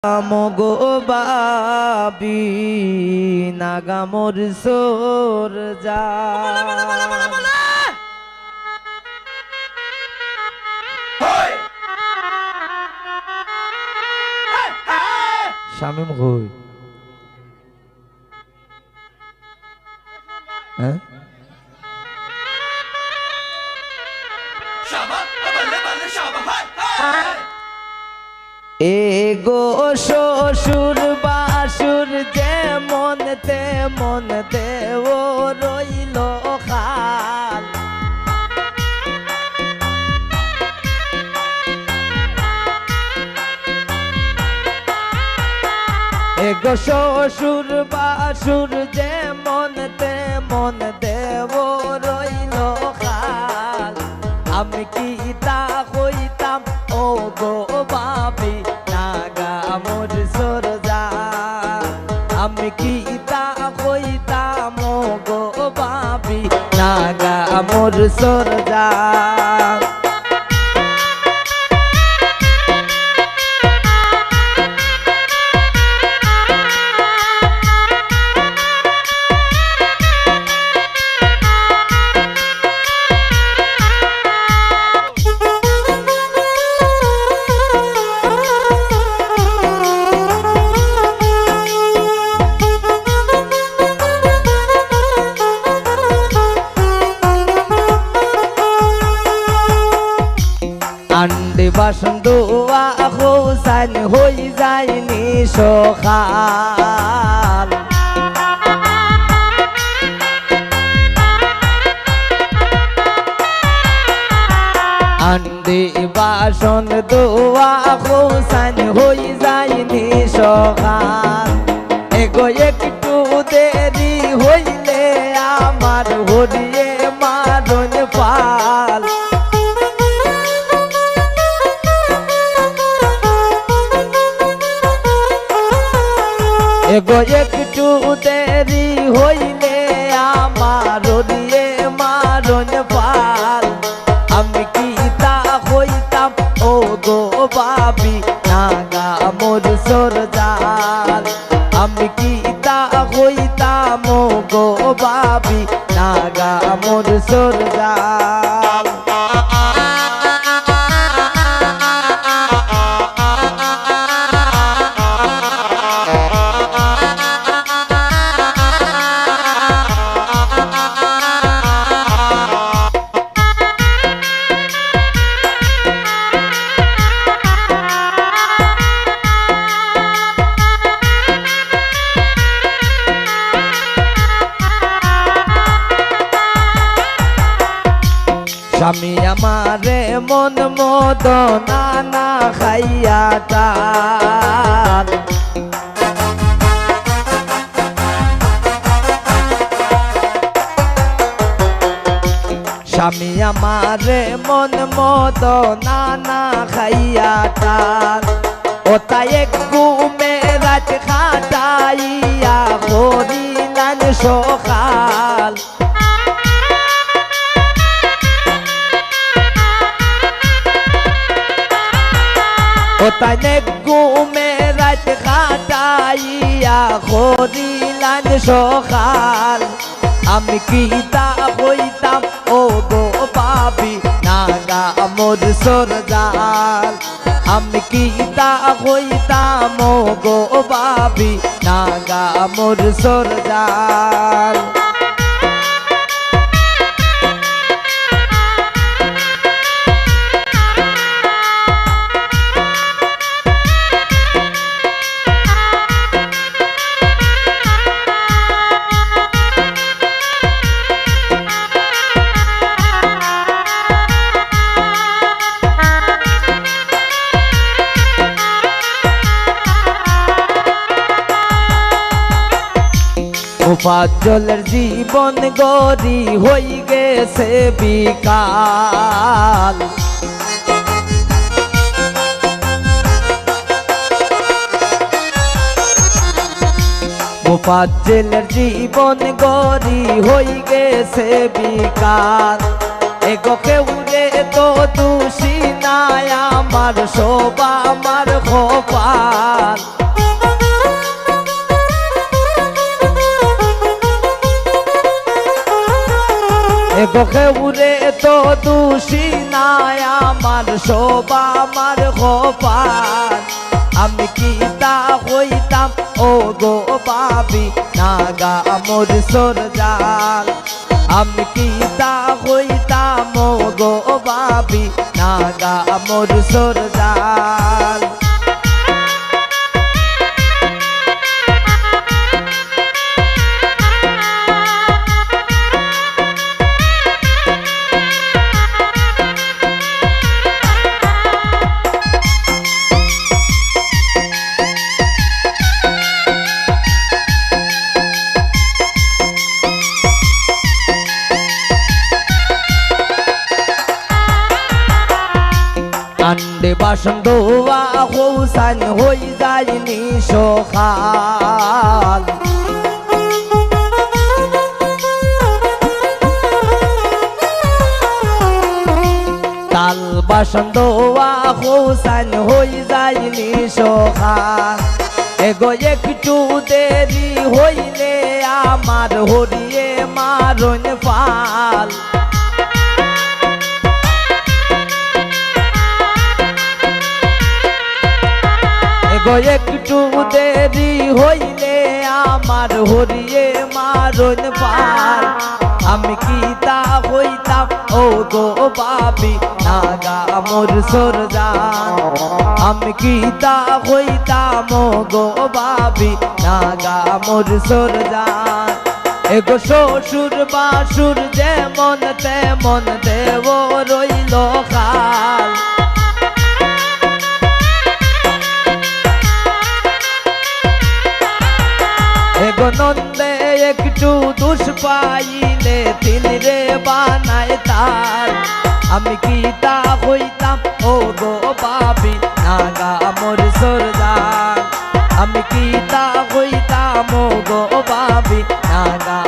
মগো বাবি নাগামোর সোর যা শামিম কই হ্যাঁ এগো শ্বশুর বাসুর যেমন তেমন দেও রইল খাল এগো শ্বশুর বাসুর যেমন তেমন দেও রইল খাল আমি কি তা কইতাম ও গো বাবি নাগা মোর সরজা আমি কি তা কইতাম ও গো বাবি নাগা মোর সরজা আন্ডে বাসন দোয়া হোসাইন হই যায়নি সখাল আন্ডে বাসন দোয়া হোসাইন হই যায়নি সখাল এগো একটু দেরি হইলে আমার হরিয়ে মারণ পাল এগো একটু দেরি হইলে আমার দিয়ে মারণ পাল আমি কি তা হইতাম ও গো বাবি নাগা মোর সরজাল আমি কি তা হইতাম ও গো বাবি নাগা মোর সরজাল স্বামী আমারে মন মদনা না খাইয়া টান স্বামী আমারে মন মদনা না খাইয়া টান ও তাই এক ঘুমে রাত খাটাইয়া করিলেন সকাল ও তাই ঘুমে রাত খাটাইয়া করিলেন সকাল আমি কি তা হইতাম ও গো বাবি নাগা মোর সরজাল আমি কি তা হইতাম ও গো বাবি নাগা মোর সরজাল মুফাজ্জলের জীবন গরি হই গেছে বিকাল মুফাজ্জলের জীবন গরি হই গেছে বিকাল এগো কেউ রে তো দোষী নাই আমার সব আমার কপাল এগো কেউরে তো দোষী নাই আমার সব আমার কপাল আমি কি তা হইতাম ও গো বাবি নাগা মোর সরজাল আমি কি তা হইতাম ও গো বাবি নাগা মোর সরজাল আন্ডে বাসন দোয়া হোসান হই যায়নি সখাল তাল বাসন দোয়া হোসান হই যায়নি সখাল এগো একটু দেরি হইলে আমার হরিয়ে মারণ ফাল একটু দেরি হইলে আমার হরিয়ে মারণ পাল আমি কি তা হইতাম ও গো বাবি নাগা মোর সরজাল আমি কি তা হইতাম ও গো বাবি নাগা মোর সরজাল এগো শ্বশুর বাসুর যেমন তেমন দেব রইল খাল এগো নন্দে একটু দুষ পাইলে তিনি রে বানায় তার আমি কি তা হইতাম ও গো বাবি নাগা মোর সরজাল আমি কি তা হইতাম ও গো বাবি নাগা